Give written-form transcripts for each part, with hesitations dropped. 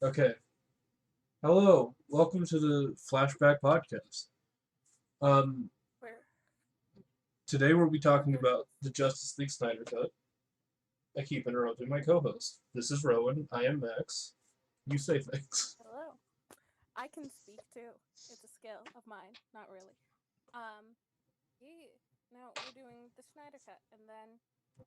Okay. Hello. Welcome to the Flashback podcast. Um, We're Today we'll be we're talking here. about the Justice League Snyder Cut. I keep interrupting my co-host. This is Rowen. I am Max. You say things. Hello. I can speak too. It's a skill of mine. Not really. Um. Yeah. No, we're doing the Snyder Cut, and then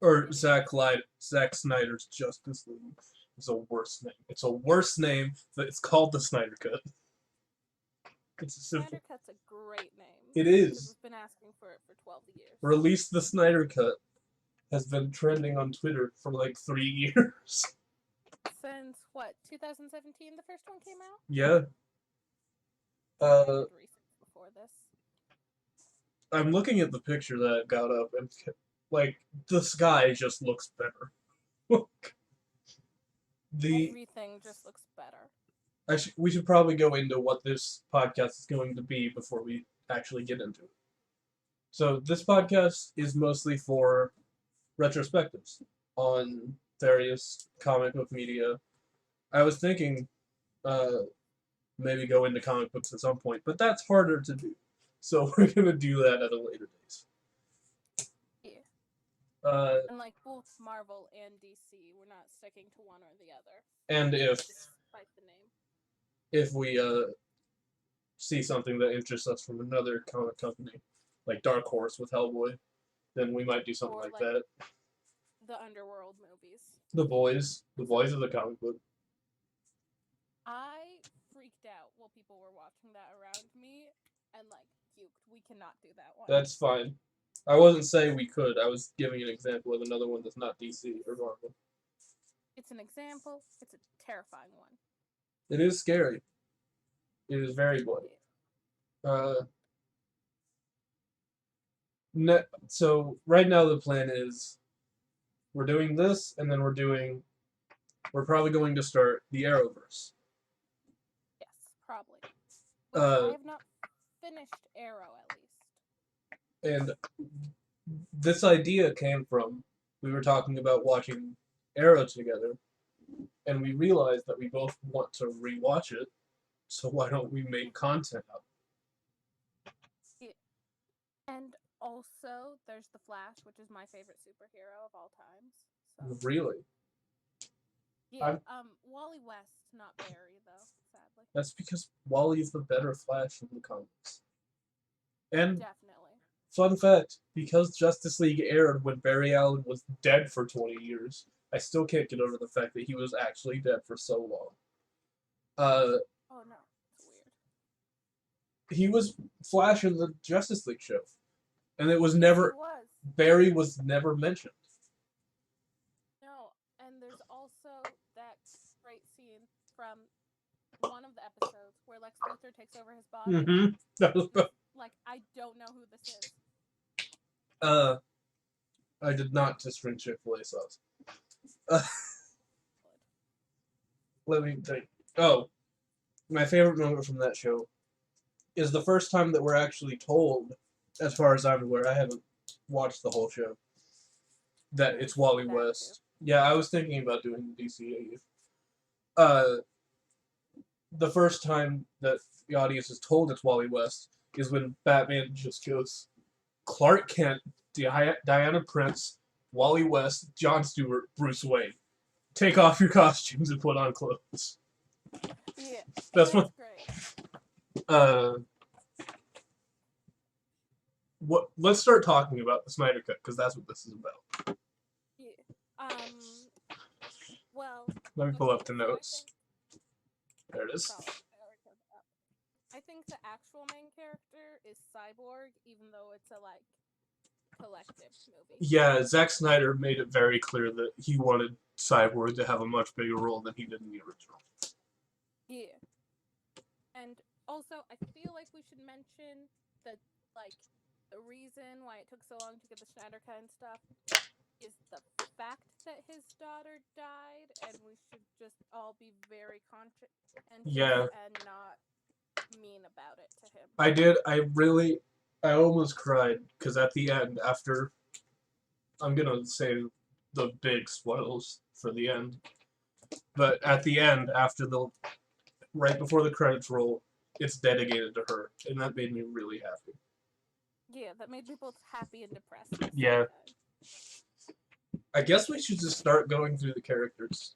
Or it is. Zack Snyder's Justice League. It's a worse name. It's a worse name, but it's called the Snyder Cut. It's a Snyder simple. Cut's a great name It because is. we've been asking for it for 12 years. Release the Snyder Cut has been trending on Twitter for like 3 years. Since what? 2017, the first one came out. Yeah. I Uh, did research before this. I'm looking at the picture that got up, and like the sky just looks better. the Everything just looks better. we should probably go into what this podcast is going to be before we actually get into it. So this podcast is mostly for retrospectives on various comic book media. I was thinking uh, maybe go into comic books at some point, but that's harder to do. So we're gonna do that at a later date. Yeah. Uh, And like both Marvel and DC, we're not sticking to one or the other, and despite the name. if we see something that interests us from another comic company, like Dark Horse with Hellboy, then we might do something Or like like that. the Underworld movies. The Boys of the comic book. I freaked out while people were watching that around me and like puked. We cannot do that one. That's fine. I wasn't saying we could. I was giving an example of another one that's not DC or Marvel. It's an example. It's a terrifying one. It is scary. It is very bloody. Uh, so right now the plan is we're doing this, and then we're probably going to start the Arrowverse. Yes, probably. Which Uh, I have not finished Arrow at least. and this idea came from we were talking about watching Arrow together, and we realized that we both want to rewatch it. So why don't we make content out Yeah. And also, there's the Flash, which is my favorite superhero of all times. of it? So Really? yeah, Wally West, not Barry though, sadly. That's because Wally's the better Flash in the comics. And Definitely. fun fact, because Justice League aired when Barry Allen was dead for 20 years, I still can't get over the fact that he was actually dead for so long. Uh, Oh no, it's weird. he was Flash in the Justice League show, and it was Yes, he never was. Barry was never mentioned. No, and there's also that great scene from one of the episodes where Lex Luthor takes over his body. Mm-hmm. Like, I don't know who this is. uh, I did not just drink Chick-fil-A sauce. Uh, let me think. Oh, my favorite moment from that show is the first time that we're actually told, as far as I'm aware, I haven't watched the whole show, that You it's should do Wally that West. Yeah, I was thinking about doing the DCAU. Uh, the first time that the audience is told it's Wally West is when Batman just goes, Clark Kent, Diana Prince, Wally West, Jon Stewart, Bruce Wayne. Take off your costumes and put on clothes. Yeah, That's what. great. What? Let's start talking about the Snyder Cut because that's what this is about. Yeah. Well, Let me pull okay, up the so notes. There it is. I think the actual main character is Cyborg, even though it's a like collective movie. Yeah, Zack Snyder made it very clear that he wanted Cyborg to have a much bigger role than he did in the original. Yeah. And also, I feel like we should mention that, like, the reason why it took so long to get the Snyder Cut and stuff is the fact that his daughter died, and we should just all be very conscious Yeah. and not mean about it to him. I did. I almost cried because at the end, after I'm gonna say the big spoils for the end, but at the end, after the right before the credits roll, it's dedicated to her, and that made me really happy. Yeah, that made me both happy and depressed at the same Yeah. time. I guess we should just start going through the characters.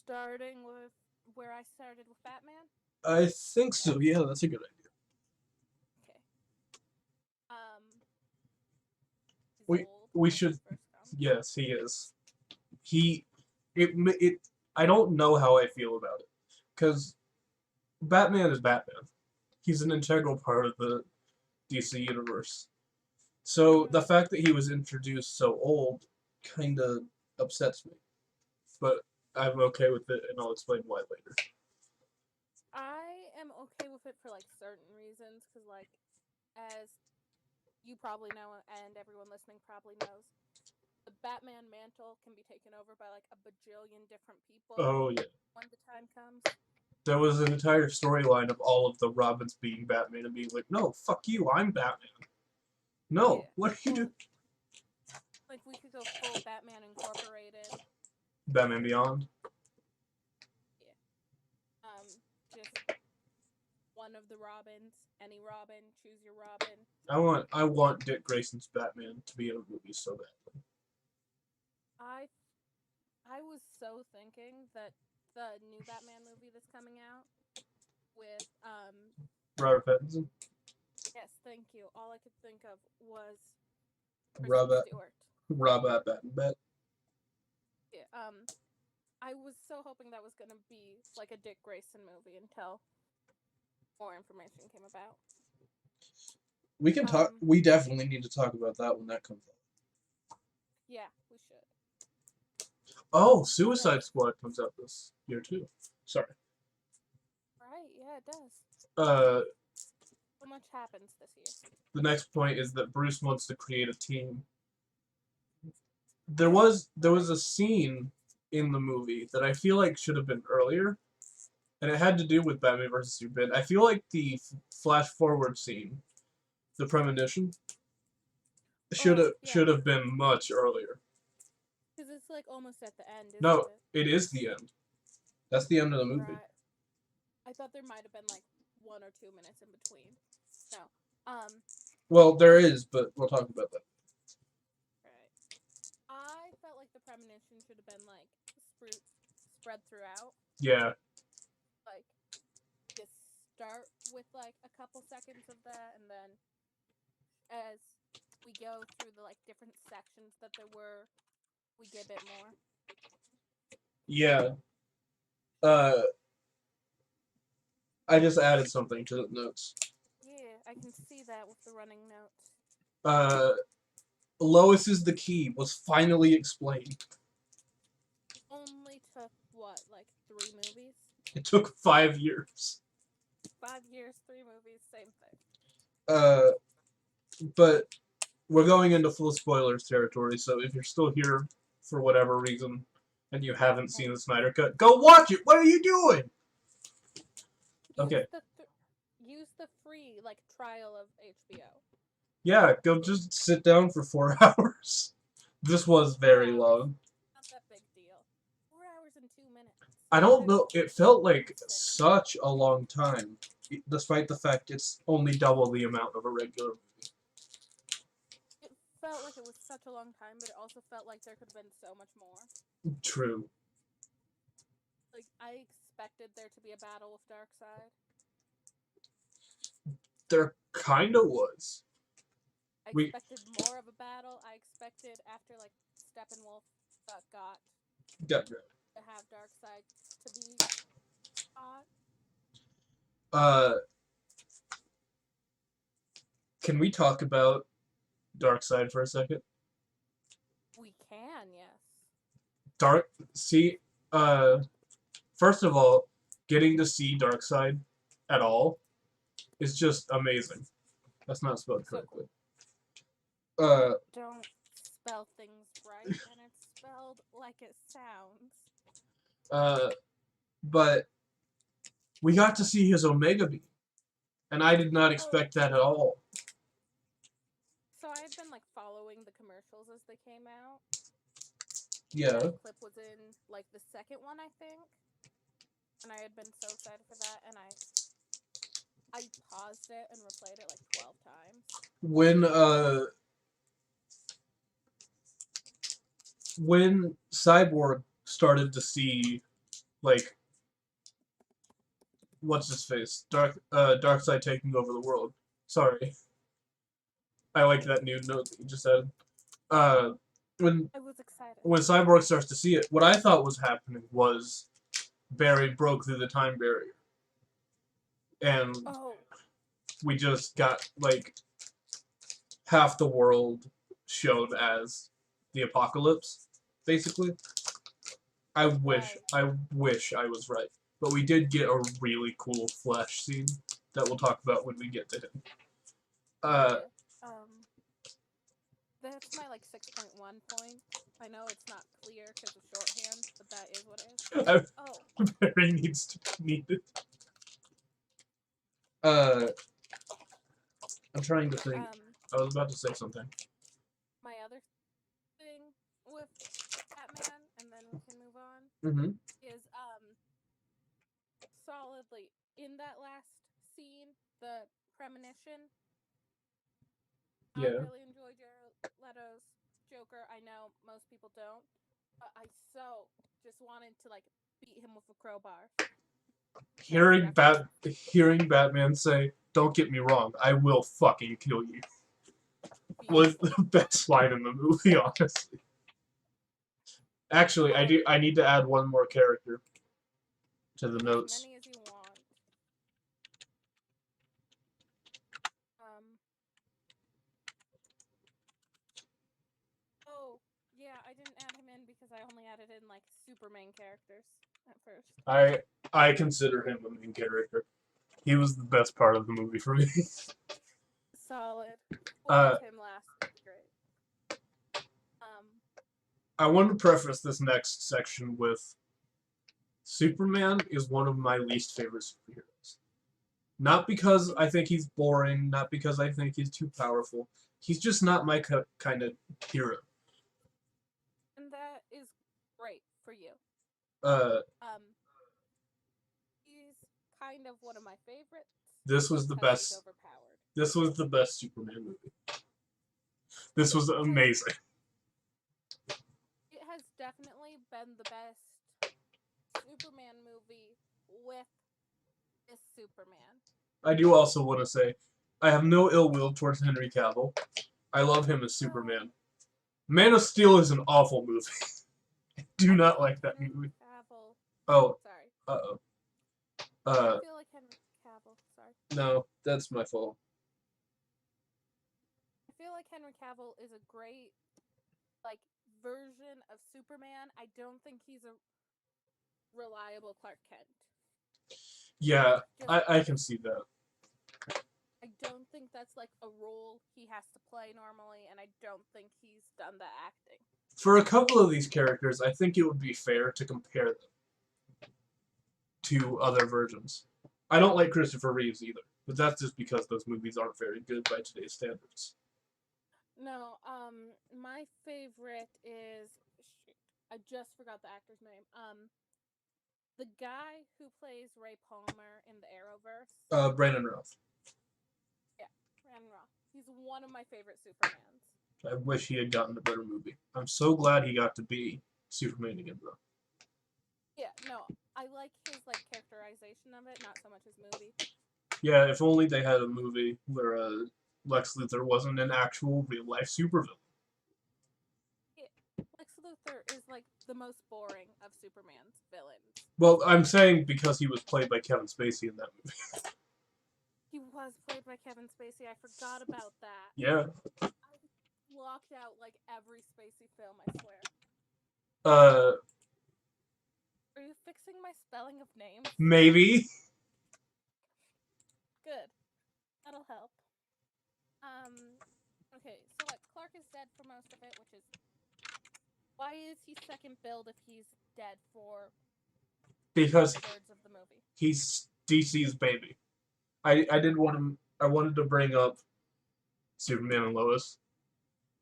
Starting with where I started with Batman. I think so. Yeah, that's a good idea. Okay. He's We old we when should. he first comes. Yes, he is. It. I don't know how I feel about it, because Batman is Batman. He's an integral part of the DC universe. So the fact that he was introduced so old kind of upsets me. But I'm okay with it, and I'll explain why later. I am okay with it for like certain reasons, because like, as you probably know, and everyone listening probably knows, the Batman mantle can be taken over by like a bajillion different people Oh yeah, when the time comes. there was an entire storyline of all of the Robins being Batman and being like, "No, fuck you, I'm Batman." No, Yeah. what are you doing? Like, we could go full Batman Incorporated. Batman Beyond. Just one of the Robins, any Robin, choose your Robin. I want Dick Grayson's Batman to be in a movie so badly. I was so thinking that the new Batman movie that's coming out with Robert Pattinson. yes, thank you. All I could think of was Kristen Robert Stewart. Batman. Yeah, I was so hoping that was gonna be like a Dick Grayson movie until more information came about. We can talk. We definitely need to talk about that when that comes out. Yeah, we should. Oh, Suicide Squad comes out this year too. Sorry. Right, yeah, it does. So much happens this year. The next point is that Bruce wants to create a team. There was a scene in the movie that I feel like should have been earlier, and it had to do with Batman vs Superman. I feel like the flash forward scene, the premonition, should have been much earlier. Because it's like almost at the end, isn't No, it? it is the end. That's the end of the movie. Right. I thought there might have been like 1 or 2 minutes in between. No. Well, there is, but we'll talk about that. Right. I felt like the premonition should have been like spread throughout. Yeah. Like, just start with like a couple seconds of that, and then as we go through the like different sections that there were, we get a bit more. Yeah. I just added something to the notes. Yeah, I can see that with the running notes. Lois is the key was finally explained. Only took what, like 3 movies? It took 5 years. 5 years, 3 movies, same thing. But we're going into full spoilers territory, so if you're still here for whatever reason and you haven't seen the Snyder Cut, go watch it! What are you doing? Okay. Use the free, like, trial of HBO. Yeah, go just sit down for 4 hours. This was very long. Not that big deal. 4 hours and 2 minutes. I don't know, it felt like such a long time, despite the fact it's only double the amount of a regular movie. It felt like it was such a long time, but it also felt like there could have been so much more. True. Like, I expected there to be a battle with Darkseid. There kinda was. I expected more of a battle. I expected after, like, Steppenwolf got to have Darkseid to be hot. Can we talk about Darkseid for a second? We can, yes. First of all, getting to see Darkseid at all is just amazing. That's not spelled correctly. Don't spell things right, and it's spelled like it sounds. But we got to see his Omega beam, and I did not expect that at all. So I had been like following the commercials as they came out. Yeah. That clip was in like the second one, I think. and I had been so excited for that, and I paused it and replayed it like 12 times. When Cyborg started to see, like, what's his face, Darkseid taking over the world. Sorry, I like that new note that you just said. When I was excited. when Cyborg starts to see it, what I thought was happening was Barry broke through the time barrier, and Oh, we just got like half the world showed as the apocalypse, basically. I wish I was right, but we did get a really cool Flash scene that we'll talk about when we get to him. That's my like 6.1 point. I know it's not clear because of shorthand, but that is what it is. Barry needs to be needed. I'm trying to think. I was about to say something. My other thing with Batman, and then we can move on, is solidly in that last scene, the premonition. Yeah. I really enjoyed Jared Leto's Joker. I know most people don't, but I so just wanted to like beat him with a crowbar. Hearing Batman say, "Don't get me wrong, I will fucking kill you," was the best line in the movie, honestly. Actually, I need to add one more character to the notes. As many as you want. Oh, yeah, I didn't add him in because I only added in like super main characters at first. I consider him a main character. He was the best part of the movie for me. Solid. Him last. Great. I want to preface this next section with Superman is one of my least favorite superheroes. Not because I think he's boring, not because I think he's too powerful. He's just not my kind of hero. And that is great for you. He's kind of one of my favorites. This was the best. This was the best Superman movie. This was amazing. It has definitely been the best Superman movie with this Superman. I do also want to say, I have no ill will towards Henry Cavill. I love him as Superman. Man of Steel is an awful movie. I do not like that movie. Cavill. Oh. Sorry. Uh-oh. I feel like Henry Cavill. Sorry. No, that's my fault. I feel like Henry Cavill is a great, like, version of Superman. I don't think he's a reliable Clark Kent. Yeah, I can see that. I don't think that's like a role he has to play normally, and I don't think he's done the acting. For a couple of these characters, I think it would be fair to compare them to other versions. I don't like Christopher Reeves either, but that's just because those movies aren't very good by today's standards. No, my favorite is, I just forgot the actor's name. The guy who plays Ray Palmer in the Arrowverse. Brandon Routh. Yeah, Brandon Routh. He's one of my favorite Supermans. I wish he had gotten a better movie. I'm so glad he got to be Superman again, though. Yeah, no, I like his like characterization of it, not so much his movie. Yeah, if only they had a movie where Lex Luthor wasn't an actual real-life supervillain. Yeah, Lex Luthor is like the most boring of Superman's villains. Well, I'm saying because he was played by Kevin Spacey in that movie. He was played by Kevin Spacey. I forgot about that. Yeah. I blocked out like every Spacey film, I swear. Are you fixing my spelling of names? Maybe. Good. That'll help. Okay, so like Clark is dead for most of it, which is why is he second billed if he's dead for because 2/3 of the movie? He's DC's baby. I wanted to bring up Superman and Lois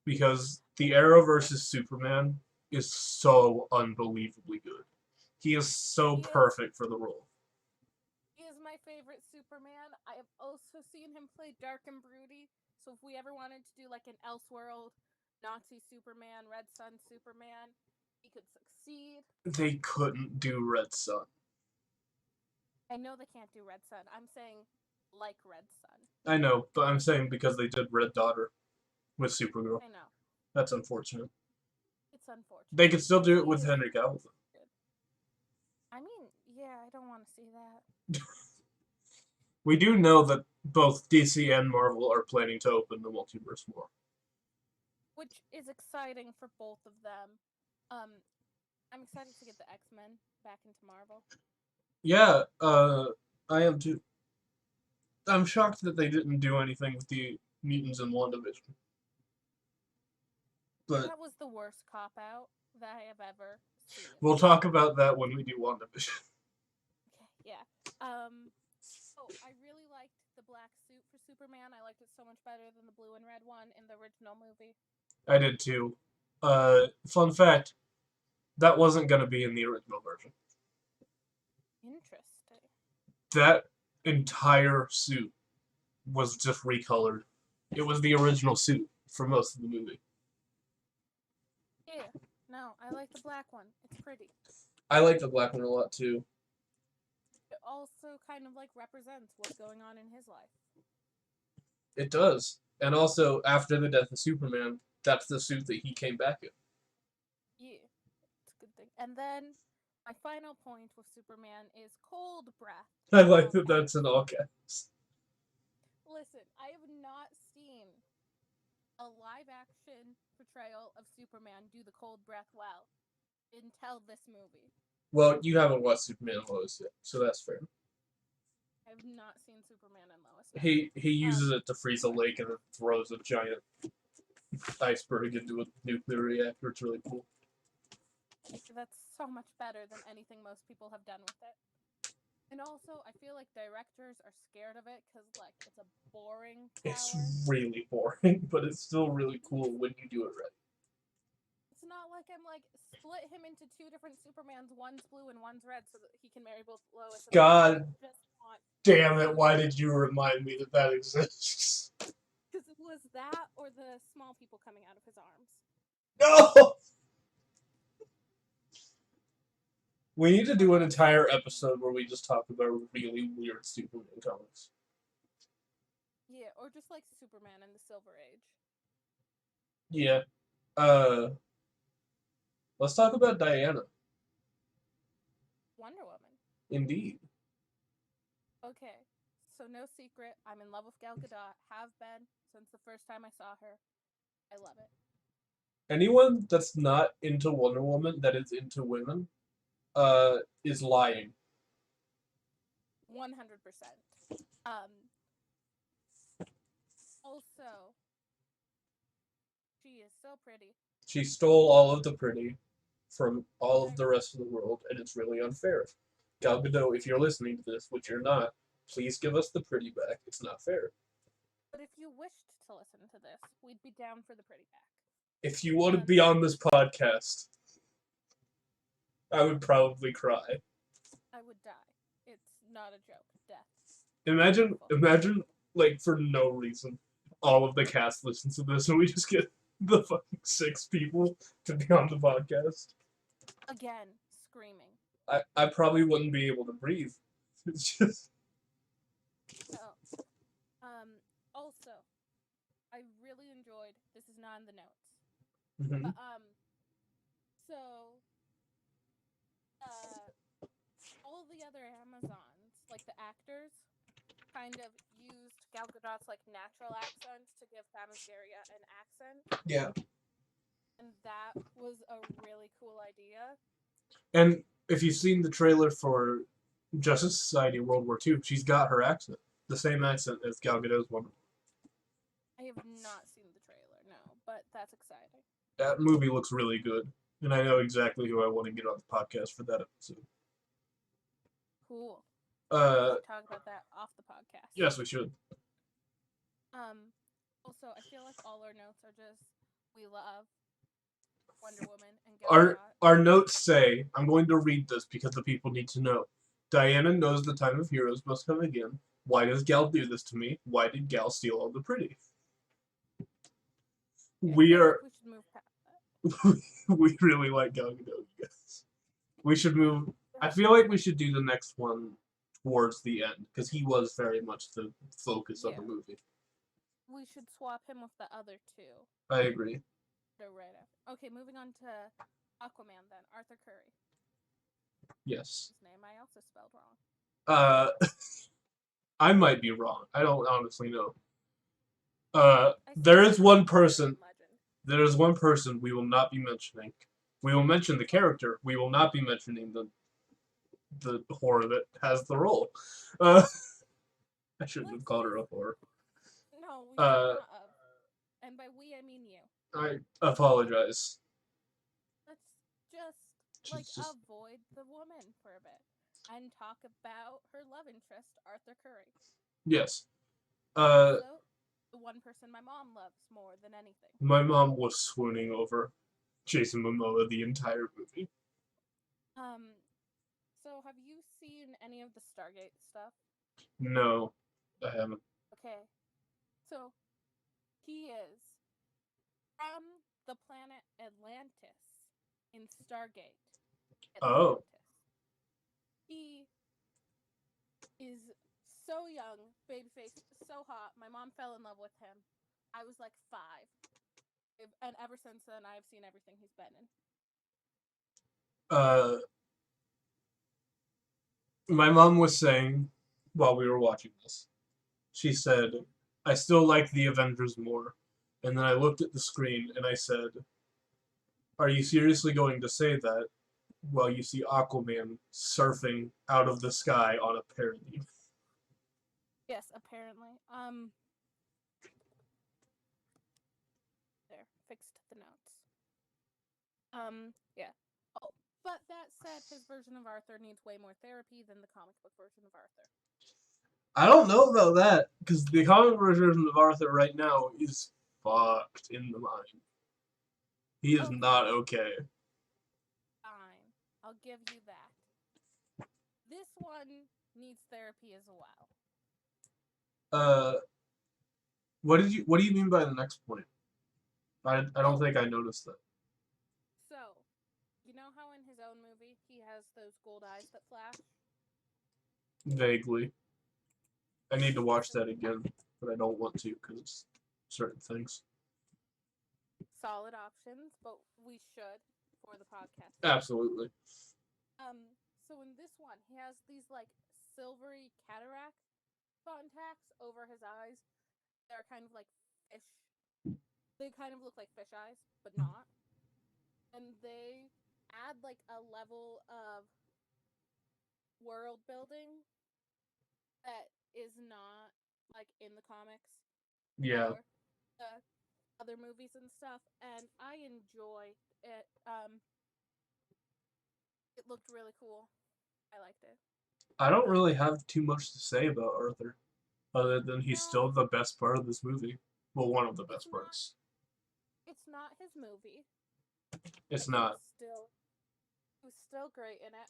because the Arrowverse Superman is so unbelievably good. He is so perfect for the role. my favorite Superman. I have also seen him play dark and broody. So if we ever wanted to do like an Elseworld, Nazi Superman, Red Sun Superman, he could succeed. They couldn't do Red Sun. I know they can't do Red Sun. I'm saying like Red Sun. I know, but I'm saying because they did Red Daughter with Supergirl. I know. That's unfortunate. It's unfortunate. They could still do it with Henry Cavill. I mean, yeah, I don't want to see that. We do know that both DC and Marvel are planning to open the multiverse more. Which is exciting for both of them. I'm excited to get the X-Men back into Marvel. Yeah, I am too. I'm shocked that they didn't do anything with the mutants in WandaVision. But that was the worst cop-out that I have ever seen. We'll talk about that when we do WandaVision. Okay, yeah. Oh, I really liked the black suit for Superman. I liked it so much better than the blue and red one in the original movie. I did too. Fun fact, that wasn't going to be in the original version. Interesting. That entire suit was just recolored. It was the original suit for most of the movie. Yeah. No, I like the black one. It's pretty. I like the black one a lot too. It also kind of like represents what's going on in his life. It does. And also, after the death of Superman, that's the suit that he came back in. Yeah. It's a good thing. And then my final point with Superman is cold breath. I like that that's in all caps. Listen, I have not seen a live-action portrayal of Superman do the cold breath well until this movie. Well, you haven't watched Superman and Lois yet, so that's fair. I have not seen Superman and Lois yet. He uses it to freeze a lake and then throws a giant iceberg into a nuclear reactor. It's really cool. That's so much better than anything most people have done with it. And also, I feel like directors are scared of it because, like, it's a boring power. It's really boring, but it's still really cool when you do it right. It's not like I'm like, split him into two different Supermans, one's blue and one's red, so that he can marry both Lois and God just want... damn it, why did you remind me that that exists? Because it was that or the small people coming out of his arms. No! We need to do an entire episode where we just talk about really weird Superman comics. Yeah, or just like Superman in the Silver Age. Yeah. Let's talk about Diana. Wonder Woman. Indeed. Okay, so no secret, I'm in love with Gal Gadot. Have been since the first time I saw her. I love it. Anyone that's not into Wonder Woman, that is into women, is lying. 100%. Also, she is so pretty. She stole all of the pretty from all of the rest of the world, and it's really unfair. Gal Gadot, if you're listening to this, which you're not, please give us the pretty back. It's not fair. But if you wished to listen to this, we'd be down for the pretty back. If you want to be on this podcast, I would probably cry. I would die. It's not a joke. Death. Imagine, like, for no reason, all of the cast listens to this, and we just get the fucking 6 people to be on the podcast. Again, screaming. I probably wouldn't be able to breathe. It's just... Oh. Also, I really enjoyed, this is not in the notes, Mm-hmm. but, so, all the other Amazons, like the actors, kind of used Gal Gadot's, like, natural accent to give Themyscira an accent. Yeah. And that was a really cool idea. And if you've seen the trailer for Justice Society World War II, she's got her accent. The same accent as Gal Gadot's Wonder Woman. I have not seen the trailer, no, but that's exciting. That movie looks really good. And I know exactly who I want to get on the podcast for that episode. Cool. We should talk about that off the podcast. Yes, we should. Also, I feel like all our notes are just, we love Wonder Woman and Gal Gadot. Our notes say, I'm going to read this because the people need to know. Diana knows the time of heroes must come again. Why does Gal do this to me? Why did Gal steal all the pretty? We I are think we should move past that. we really like Gal Gadot, guys. We should move. I feel like we should do the next one towards the end because he was very much the focus of the movie. We should swap him with the other two. I agree. They're right after. Okay, moving on to Aquaman then. Arthur Curry. Yes. His name I also spelled wrong. I might be wrong. I don't honestly know. I There said is one urban person. legend. There is one person we will not be mentioning. We will mention the character. We will not be mentioning the whore that has the role. I shouldn't have called her a whore. No, we should not have. And by we, I mean you. I apologize. Let's just avoid the woman for a bit and talk about her love interest, Arthur Curry. Yes. Also, the one person my mom loves more than anything. My mom was swooning over Jason Momoa the entire movie. So have you seen any of the Stargate stuff? No, I haven't. Okay. So, he is from the planet Atlantis in Stargate. Oh. He is so young, babyface, so hot. My mom fell in love with him. I was like 5. And ever since then, I've seen everything he's been in. My mom was saying, while we were watching this, she said, I still like the Avengers more. And then I looked at the screen and I said, are you seriously going to say that while you see Aquaman surfing out of the sky on a parabeam? Yes, apparently. There, fixed the notes. Yeah. Oh, but that said, his version of Arthur needs way more therapy than the comic book version of Arthur. I don't know about that, because the comic version of Arthur right now is fucked in the mind. He is not okay. Fine. I'll give you that. This one needs therapy as well. What do you mean by the next point? I don't think I noticed that. So, you know how in his own movie he has those gold eyes that flash? Vaguely. I need to watch that again, but I don't want to because it's certain things. Solid options, but we should for the podcast. Absolutely. So in this one, he has these like silvery cataract contacts over his eyes. They're kind of like fish. They kind of look like fish eyes, but not. And they add like a level of world building that is not like in the comics. Yeah. Or the other movies and stuff, and I enjoyed it. It looked really cool. I liked it. I don't really have too much to say about Arthur, other than he's still the best part of this movie. Well, one of the best parts. It's not his movie. It's not. It was still great in it.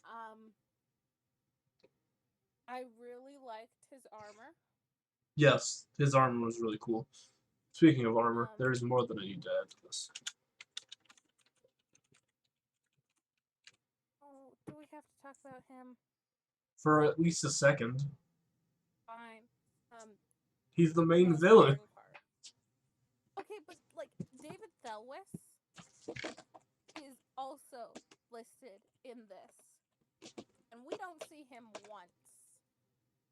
I really liked his armor. Yes, his armor was really cool. Speaking of armor, there's more than I need to add to this. Oh, do we have to talk about him? For at least a second. Fine. He's the main villain. Okay, but like David Thewlis is also listed in this, and we don't see him once,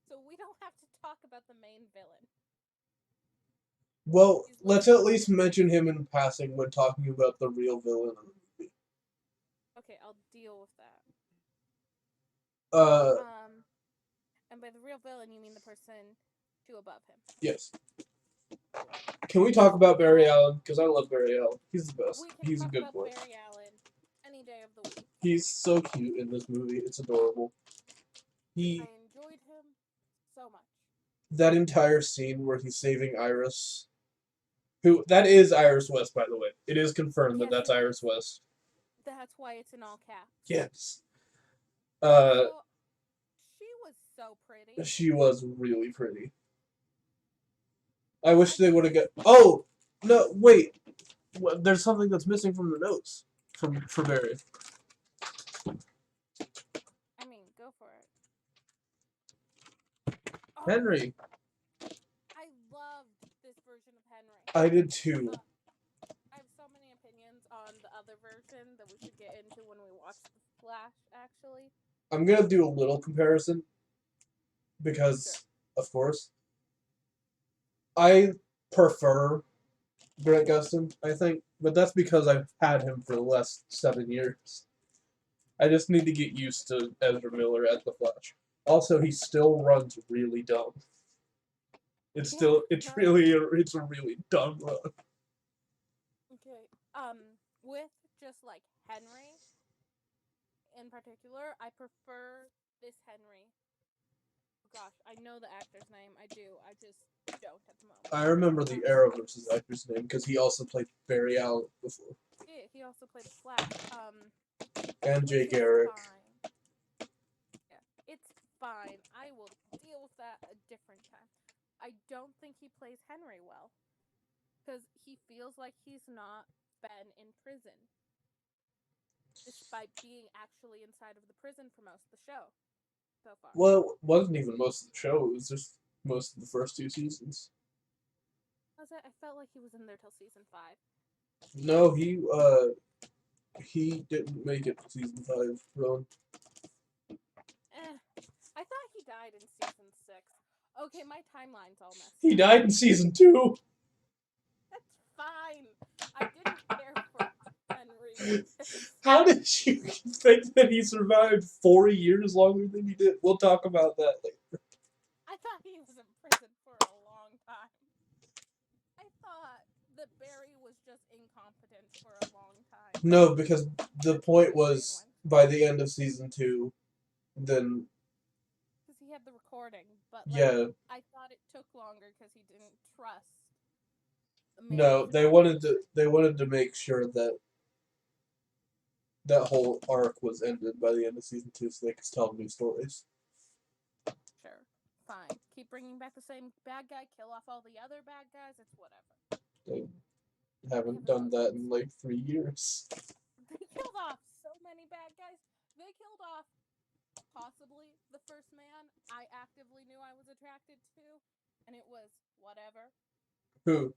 so we don't have to talk about the main villain. Well, let's at least mention him in passing when talking about the real villain of the movie. Okay, I'll deal with that. Uh. And by the real villain, you mean the person two above him. Yes. Can we talk about Barry Allen? Because I love Barry Allen. He's the best. He's a good boy. Barry Allen any day of the week. He's so cute in this movie. It's adorable. I enjoyed him so much. That entire scene where he's saving Iris. That is Iris West, by the way. It is confirmed that that's Iris West. That's why it's in all caps. Yes. So, she was so pretty. She was really pretty. I wish they would have got. Oh no! Wait, there's something that's missing from the notes for Barry. I mean, go for it. Oh, Henry. I loved this version of Henry. I did too. I have so many opinions on the other version that we should get into when we watch the Flash, actually. I'm gonna do a little comparison because, Sure. of course, I prefer Grant Gustin, I think, but that's because I've had him for the last 7 years. I just need to get used to Ezra Miller as the Flash. Also, he still runs really dumb. It's a really dumb run. Okay. With just like Henry in particular, I prefer this Henry. Gosh, I know the actor's name. I do. I just don't at the moment. I remember the Arrowverse actor's name because he also played Barry Allen before. Yeah, he also played the Flash. And Jay Garrick. Yeah, it's fine. I will deal with that a different time. I don't think he plays Henry well. Because he feels like he's not been in prison. Despite being actually inside of the prison for most of the show so far. Well, it wasn't even most of the show. It was just most of the first 2 seasons. Was it? I felt like he was in there till season 5. No, he didn't make it to season 5, Rowan. I thought he died in season 6. Okay, my timeline's all messed up. He died in season 2. That's fine. I didn't care for Henry. How did you think that he survived 40 years longer than he did? We'll talk about that later. I thought he was in prison for a long time. I thought that Barry was just incompetent for a long time. No, because the point was, by the end of season 2, then... Because he had the recording, but yeah. I thought it took longer because he didn't trust. No, they wanted to make sure that that whole arc was ended by the end of season 2 so they could tell new stories. Sure. Fine. Keep bringing back the same bad guy, kill off all the other bad guys, it's whatever. They haven't done that in like 3 years. They killed off so many bad guys. They killed off possibly the first man I actively knew I was attracted to, and it was whatever. Who?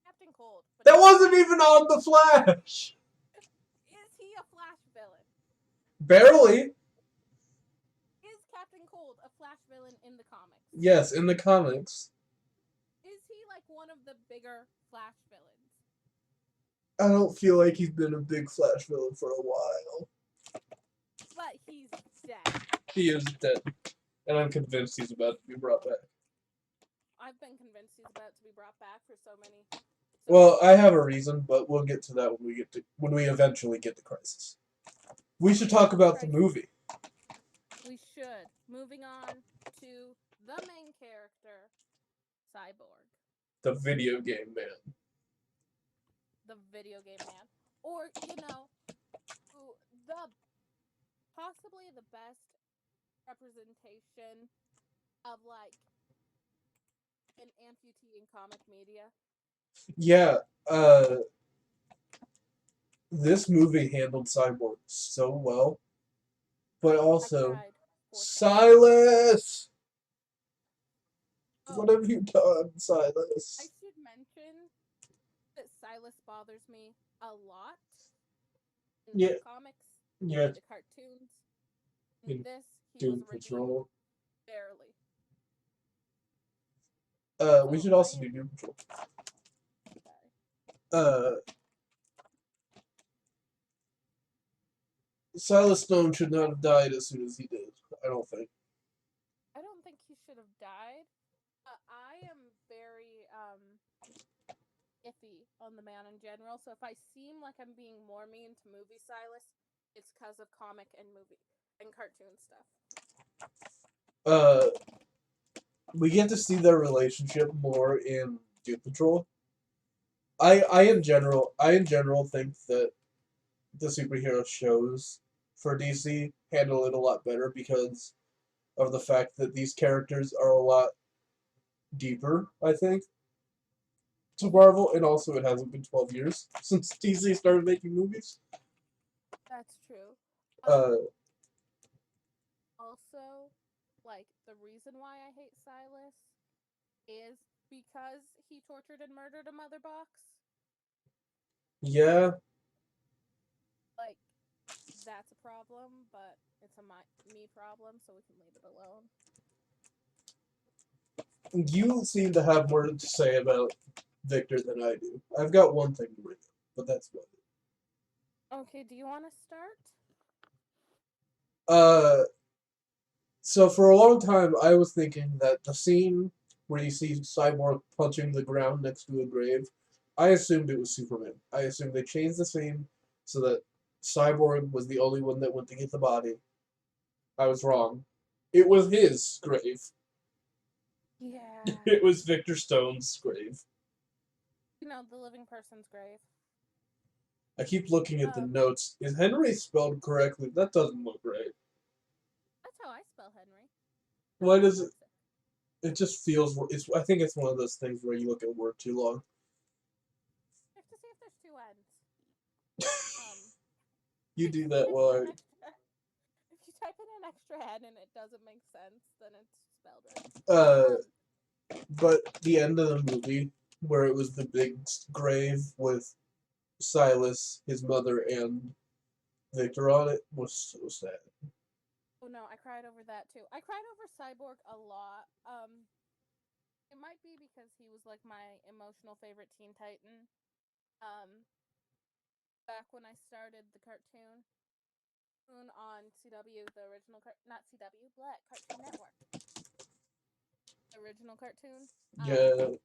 Captain Cold. That wasn't even on The Flash! Is he a Flash villain? Barely. Is Captain Cold a Flash villain in the comics? Yes, in the comics. Is he like one of the bigger Flash villains? I don't feel like he's been a big Flash villain for a while. But he's dead. He is dead. And I'm convinced he's about to be brought back. I've been convinced he's about to be brought back for so many. Well, I have a reason, but we'll get to that when we eventually get to Crisis. We should talk about the movie. We should. Moving on to the main character, Cyborg. The video game man. The video game man. Or, the possibly the best representation of, like, an amputee in comic media. Yeah, this movie handled Cyborg so well, but also, Silas! What have you done, Silas? I should mention that Silas bothers me a lot in the comics, in the cartoons. In this, he was Patrol. Barely. We should also do Doom Patrol. Silas Stone should not have died as soon as he did. I don't think. I don't think he should have died. I am very iffy on the man in general. So if I seem like I'm being more mean to movie Silas, it's because of comic and movie and cartoon stuff. We get to see their relationship more in Doom Patrol. I in general think that the superhero shows for DC handle it a lot better because of the fact that these characters are a lot deeper, I think, to Marvel, and also it hasn't been 12 years since DC started making movies. That's true. Uh, Also, like, the reason why I hate Silas is because he tortured and murdered a mother box. yeah, Like, that's a problem, but it's a me problem, so we can leave it alone. you seem to have more to say about Victor than I do. I've got one thing to bring up, but that's about it. Okay, do you want to start? So for a long time, I was thinking that the scene where you see Cyborg punching the ground next to a grave, I assumed it was Superman. I assumed they changed the scene so that Cyborg was the only one that went to get the body. I was wrong. It was his grave. Yeah. It was Victor Stone's grave. You know, the living person's grave. I keep looking at the notes. Is Henry spelled correctly? That doesn't look right. That's how I spell Henry. Why does it? It just feels. I think it's one of those things where you look at a word too long. I have to see if there's two N's. You do that while I. If you type in an extra N and it doesn't make sense, then it's spelled right. But the end of the movie, where it was the big grave with Silas, his mother, and Victor on it, was so sad. Oh no, I cried over that too. I cried over Cyborg a lot. It might be because he was like my emotional favorite Teen Titan. Back when I started the cartoon on CW, the original not CW, Black Cartoon Network. Original cartoon. Yeah.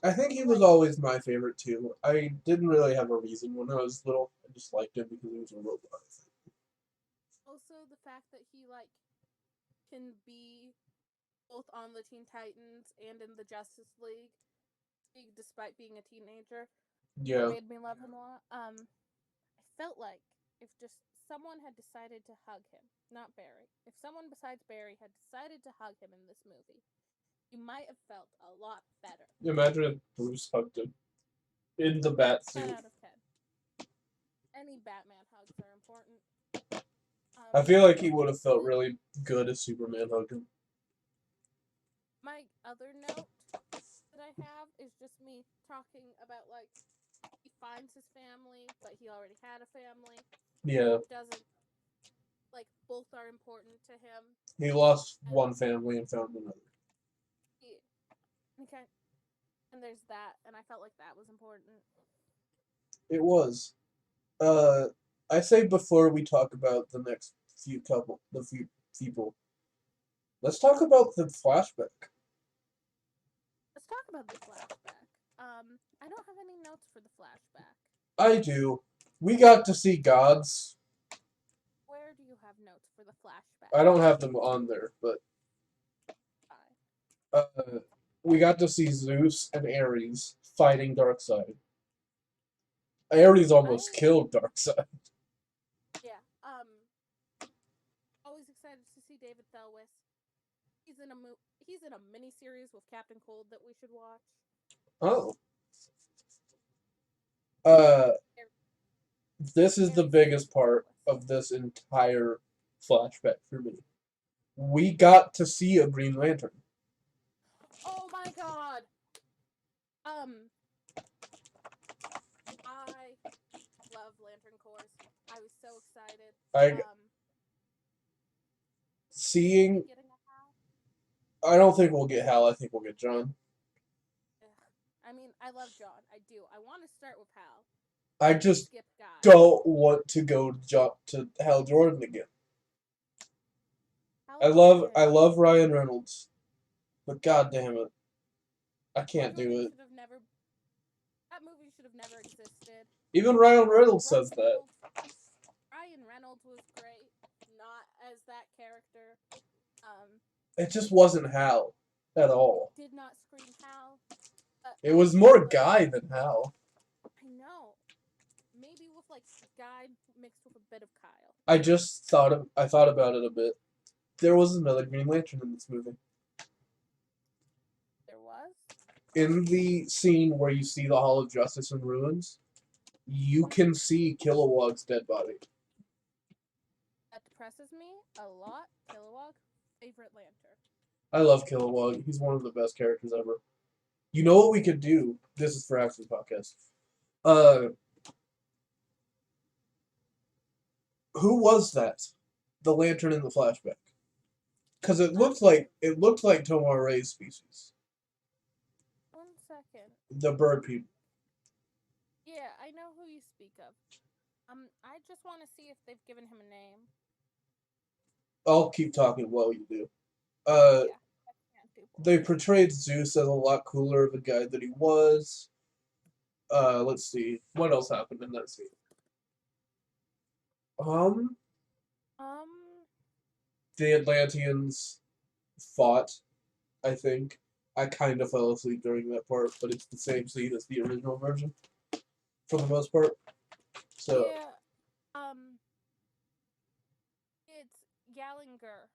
I think he was always my favorite too. I didn't really have a reason when I was little. I just liked him because he was a robot. Also, the fact that he like can be both on the Teen Titans and in the Justice League, despite being a teenager, made me love him a lot. I felt like if just someone had decided to hug him, not Barry, if someone besides Barry had decided to hug him in this movie, you might have felt a lot better. Imagine if Bruce hugged him in the bat suit. 10 out of 10. Any Batman hugs are important. I feel like he would have felt really good if Superman hugged him. My other note that I have is just me talking about, like, he finds his family, but he already had a family. Yeah. Doesn't, like, both are important to him. He lost one family and found another. Okay. And there's that, and I felt like that was important. It was. I say before we talk about the next few people, let's talk about the flashback. Let's talk about the flashback. I don't have any notes for the flashback. I do. We got to see gods. Where do you have notes for the flashback? I don't have them on there, but we got to see Zeus and Ares fighting Darkseid. Ares almost killed Darkseid. Yeah. Always excited to see David Thewlis. He's in a mini series with Captain Cold that we should watch. Oh. This is the biggest part of this entire flashback for me. We got to see a Green Lantern. Oh my god! I love Lantern Corps. I was so excited. Seeing... I don't think we'll get Hal. I think we'll get John. I mean, I love John. I do. I want to start with Hal. I just don't want to go to Hal Jordan again. I love Ryan Reynolds, but god damn it, I can't do it. That movie should have never existed. Even Ryan Reynolds says that. Ryan Reynolds was great, not as that character. It just wasn't Hal at all. Did not scream Hal. It was more Guy than Hal. I know. Maybe with like Guy mixed with a bit of Kyle. I thought about it a bit. There was another Green Lantern in this movie. There was? In the scene where you see the Hall of Justice in ruins, you can see Kilowog's dead body. That depresses me a lot. Kilowog, favorite lantern. I love Kilowog. He's one of the best characters ever. You know what we could do? This is for Axel's podcast. Who was that? The lantern in the flashback. Because it looked like Tomar Ray's species. 1 second. The bird people. Yeah, I know who you speak of. I just want to see if they've given him a name. I'll keep talking while you do. Yeah, I can't do both. They portrayed Zeus as a lot cooler of a guy than he was. Let's see. What else happened in that scene? The Atlanteans fought, I think. I kind of fell asleep during that part, but it's the same scene as the original version, for the most part. So. Yeah, it's Gallagher.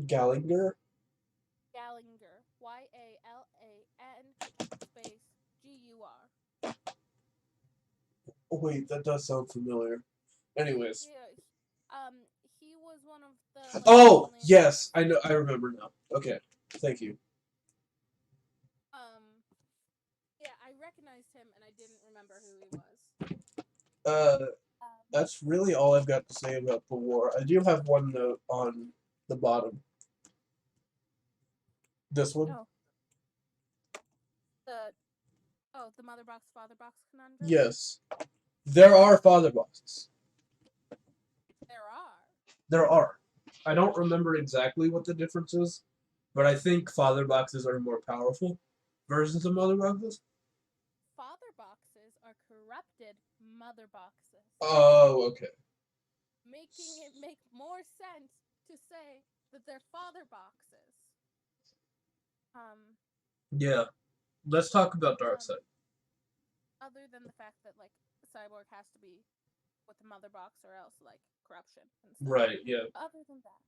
Gallagher? Gallagher. YALAN space GUR. Oh, wait, that does sound familiar. Anyways. Yeah, he was one of the. Like, oh, yes, I know. I remember now. Okay, thank you. Yeah, I recognized him, and I didn't remember who he was. That's really all I've got to say about the war. I do have one note on the bottom. This one? Oh. The mother box, father box conundrum? Yes. There are father boxes. There are. I don't remember exactly what the difference is, but I think father boxes are more powerful versions of mother boxes. Father boxes are corrupted mother boxes. Oh, okay. Making it make more sense to say that they're father boxes. Yeah. Let's talk about Darkseid. Other than the fact that, like, Cyborg has to be with the mother box or else, like, corruption and stuff. Right, yeah. Other than that,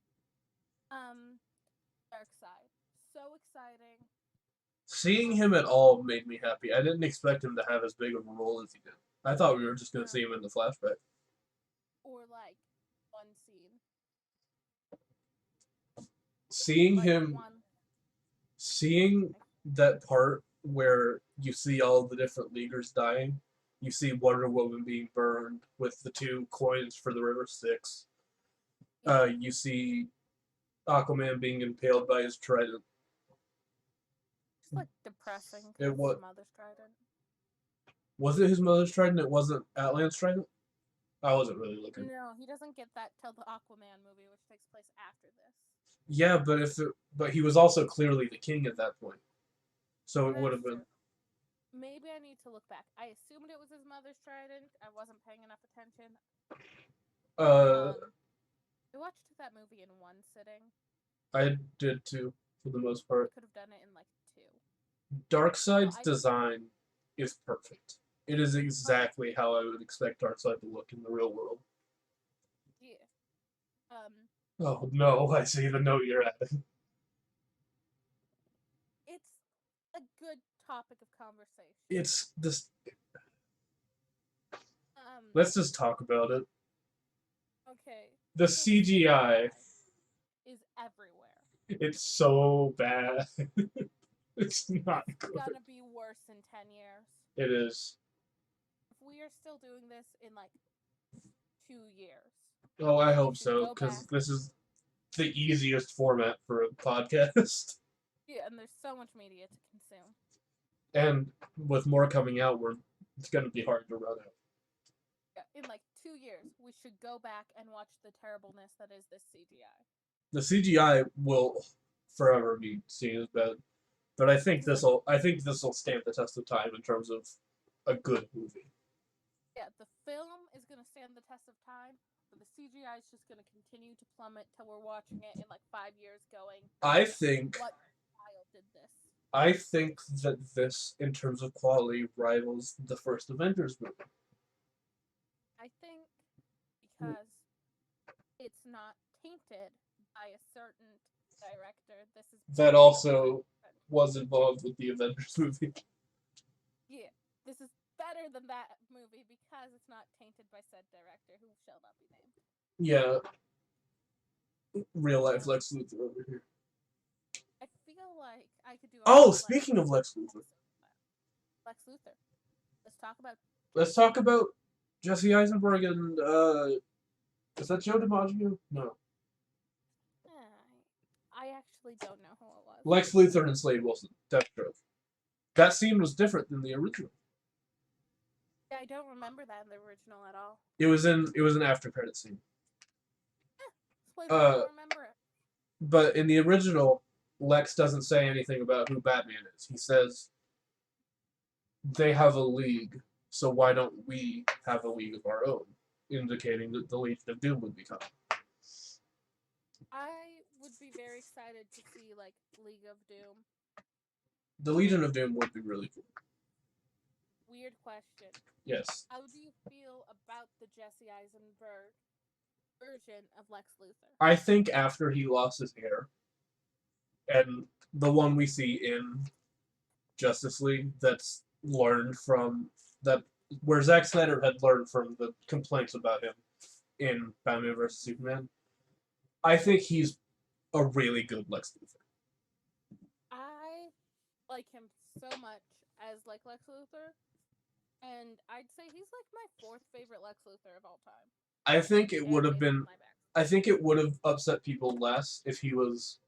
Darkseid. So exciting. Seeing him at all made me happy. I didn't expect him to have as big of a role as he did. I thought we were just going to see him in the flashback. Or, like, one scene. Seeing that part where you see all the different leaguers dying, you see Wonder Woman being burned with the 2 coins for the River Styx. You see Aquaman being impaled by his trident. It's like depressing. It was. Mother's trident. Was it his mother's trident? It wasn't Atlan's trident? I wasn't really looking. No, he doesn't get that till the Aquaman movie, which takes place after this. Yeah, but he was also clearly the king at that point. So it would have been. Maybe I need to look back. I assumed it was his mother's trident. I wasn't paying enough attention. I watched that movie in one sitting. I did too, for the most part. I could have done it in like 2. Darkseid's design is perfect. It is exactly how I would expect Darkseid to look in the real world. Yeah. Oh no, I see the note you're at. It's a good topic of conversation. It's this. Let's just talk about it. Okay. The CGI is everywhere. It's so bad. It's not good. It's gonna be worse in 10 years. It is. If we are still doing this in like 2 years. Oh, I hope so, because this is the easiest format for a podcast. Yeah, and there's so much media to consume. And with more coming out, it's going to be hard to run out. Yeah, in like 2 years, we should go back and watch the terribleness that is this CGI. The CGI will forever be seen as bad, but I think this will stand the test of time in terms of a good movie. Yeah, the film is going to stand the test of time, but the CGI is just going to continue to plummet till we're watching it in like 5 years going, I think what child did this? I think that this, in terms of quality, rivals the first Avengers movie. I think because it's not tainted by a certain director. This is That also was involved with the Avengers movie. yeah, this is better than that movie because it's not tainted by said director who shall not be named. Yeah. Real life Lex Luthor over here. I feel like I could do a Oh, whole, speaking of Lex Luthor. Lex Luthor. Let's talk about Jesse Eisenberg and is that Joe DiMaggio? No. I actually don't know who it was. Lex Luthor and Slade Wilson. Deathstroke. That scene was different than the original. Yeah, I don't remember that in the original at all. It was an after credit scene. I don't remember it. But in the original, Lex doesn't say anything about who Batman is. He says they have a league, so why don't we have a league of our own? Indicating that the Legion of Doom would become. I would be very excited to see like League of Doom. The Legion of Doom would be really cool. Weird question. Yes. How do you feel about the Jesse Eisenberg version of Lex Luthor? I think after he lost his hair, and the one we see in Justice League that's learned from that, where Zack Snyder had learned from the complaints about him in Batman vs Superman, I think he's a really good Lex Luthor. I like him so much as like Lex Luthor, and I'd say he's like my fourth favorite Lex Luthor of all time. I think it would have been. I think it would have upset people less if he was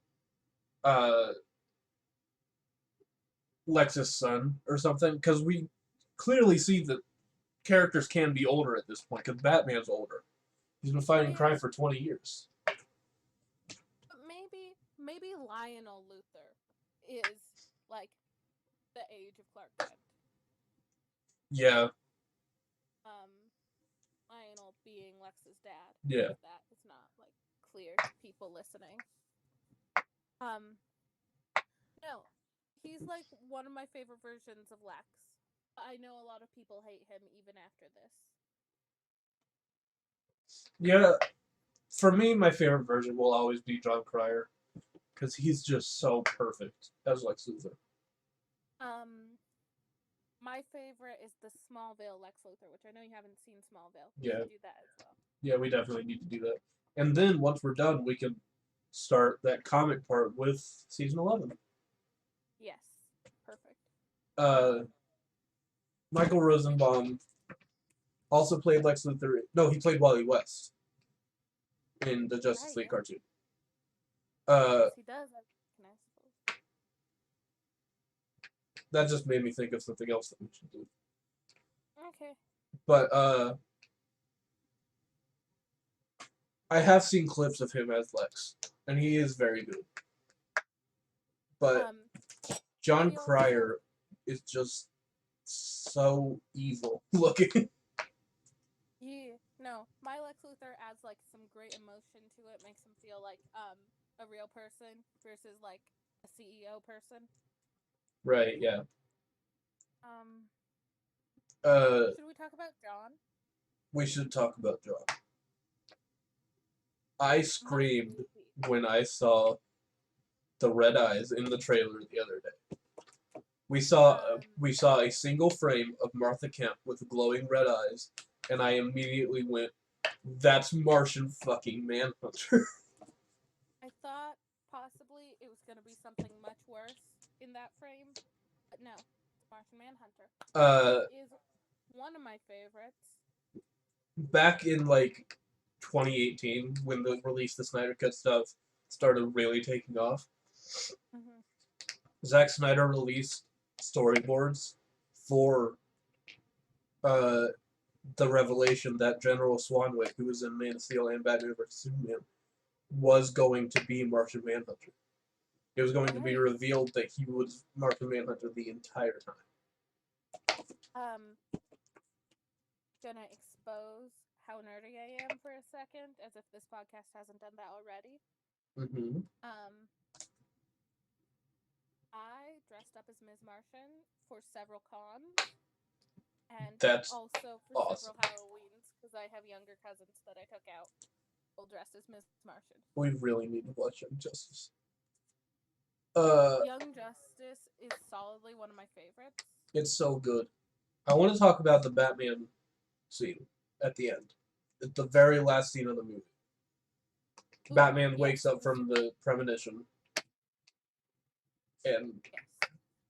Lex's son or something, because we clearly see that characters can be older at this point, because Batman's older. He's been fighting crime for 20 years. But maybe Lionel Luthor is like the age of Clark Kent. Yeah. Lionel being Lex's dad. Yeah. That is not like clear to people listening. No, he's like one of my favorite versions of Lex. I know a lot of people hate him even after this. Yeah, for me, my favorite version will always be John Cryer, because he's just so perfect as Lex Luthor. My favorite is the Smallville Lex Luthor, which I know you haven't seen Smallville. Yeah. We should do that as well. Yeah, we definitely need to do that. And then, once we're done, we can start that comic part with Season 11. Yes. Perfect. Michael Rosenbaum also played Lex Luthor. No, he played Wally West in the Justice League cartoon. Yes, he does. I suppose. That just made me think of something else that we should do. Okay. But I have seen clips of him as Lex, and he is very good. But John Cryer is just so evil looking. Yeah, no, my Lex Luthor adds like some great emotion to it, makes him feel like a real person versus like a CEO person. Right, yeah. Should we talk about John? We should talk about John. I screamed when I saw the red eyes in the trailer the other day. We saw a single frame of Martha Kent with glowing red eyes, and I immediately went, "That's Martian fucking Manhunter." I thought possibly it was gonna be something much worse in that frame, but no, it's Martian Manhunter. Is one of my favorites. Back in like 2018, when the release the Snyder Cut stuff started really taking off, Zack Snyder released storyboards for the revelation that General Swanwick, who was in Man of Steel and Batman vs Superman, was going to be Martian Manhunter. It was going to be revealed that he was Martian Manhunter the entire time. Gonna expose how nerdy I am for a second, as if this podcast hasn't done that already. I dressed up as Ms. Martian for several cons, and that's also for awesome. several Halloweens, because I have younger cousins that I took out. dressed as Miss Martian. We really need to watch Young Justice. Young Justice is solidly one of my favorites. It's so good. I want to talk about the Batman scene at the end. At the very last scene of the movie. Ooh, Batman wakes yes. up from the premonition. And Yes.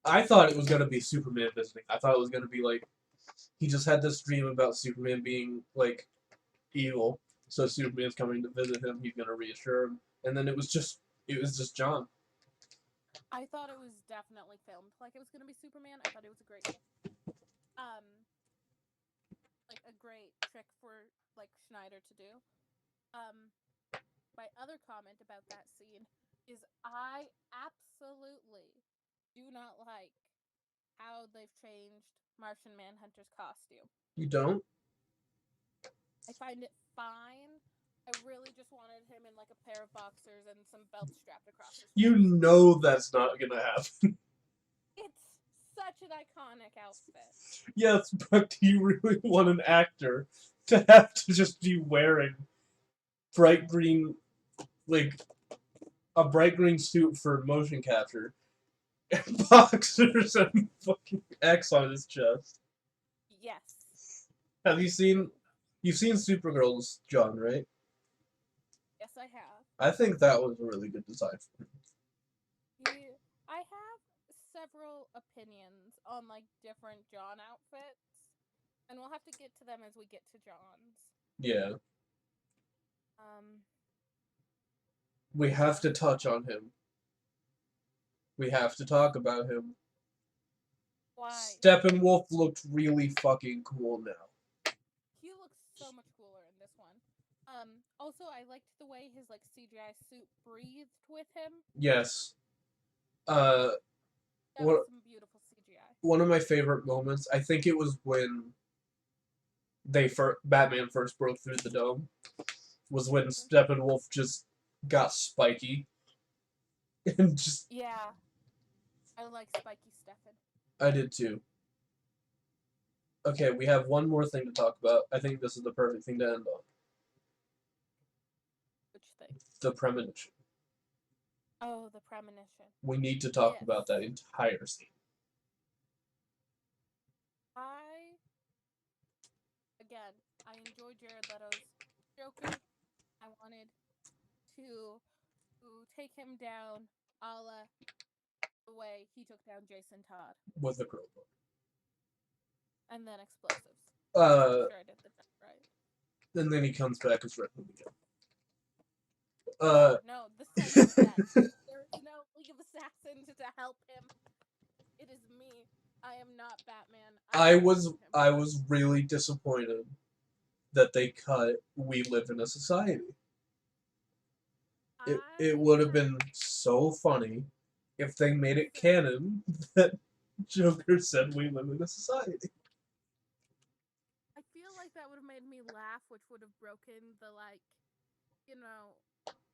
I thought it was going to be Superman visiting. I thought it was going to be like, he just had this dream about Superman being, like, evil. So Superman's coming to visit him. He's going to reassure him. And then it was just John. I thought it was definitely filmed like it was going to be Superman. I thought it was a great, like a great trick for like Snyder to do. My other comment about that scene is I absolutely do not like how they've changed Martian Manhunter's costume. You don't? I find it fine. I really just wanted him in like a pair of boxers and some belts strapped across his You chest. know that's not gonna happen. It's such an iconic outfit. Yes, but do you really want an actor to have to just be wearing bright green, like, a bright green suit for motion capture, and boxers and fucking X on his chest? Yes. Have you seen... You've seen Supergirl's John, right? Yes, I have. I think that was a really good design for him. I have several opinions on like different John outfits, and we'll have to get to them as we get to John's. Yeah. We have to touch on him. We have to talk about him. Why? Steppenwolf looked really fucking cool now. He looks so much cooler in this one. Also, I liked the way his like CGI suit breathed with him. Yes. That was some beautiful CGI. One of my favorite moments, I think it was when Batman first broke through the dome, was when Steppenwolf just got spiky. And just... Yeah. I like spiky Steppen. I did too. Okay, we have one more thing to talk about. I think this is the perfect thing to end on. Which thing? The premonition. Oh, the premonition. We need to talk about that entire scene. I enjoyed Jared Leto's Joker. I wanted to take him down a la the way he took down Jason Todd. With the crowbar. And then explosives. I'm sure I did that right. And then he comes back as Red Hood again. No, the Sun is dead. There is no League of Assassins to help him. It is me. I am not Batman. I was really disappointed that they cut "We Live in a Society." It would have been so funny if they made it canon that Joker said "We live in a society." I feel like that would have made me laugh, which would have broken the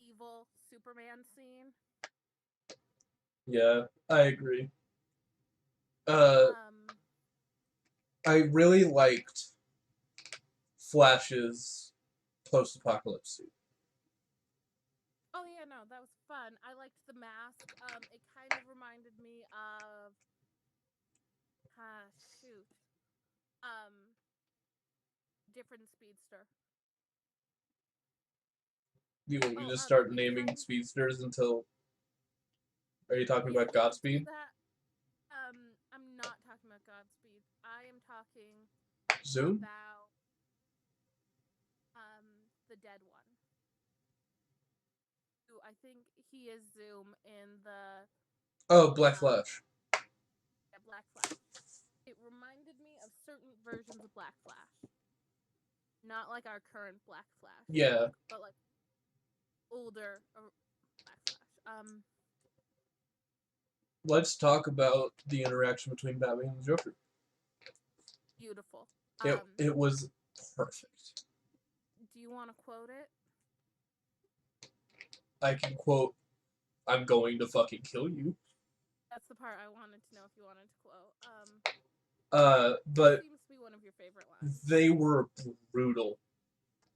evil Superman scene. Yeah, I agree. I really liked Flash's post-apocalypse suit. Oh yeah, no, that was fun. I liked the mask. It kind of reminded me of different speedster. You want me to start naming speedsters until... Are you talking about Godspeed? I'm not talking about Godspeed. I am talking Zoom? about the dead one. Who I think he is Zoom in the... Oh, Black Flash. Yeah, Black Flash. It reminded me of certain versions of Black Flash. Not like our current Black Flash. Yeah. But like older Black Flash. Let's talk about the interaction between Batman and Joker. Beautiful. It was perfect. Do you want to quote it? I can quote, "I'm going to fucking kill you." That's the part I wanted to know if you wanted to quote. But seems to be one of your favorite lines. They were brutal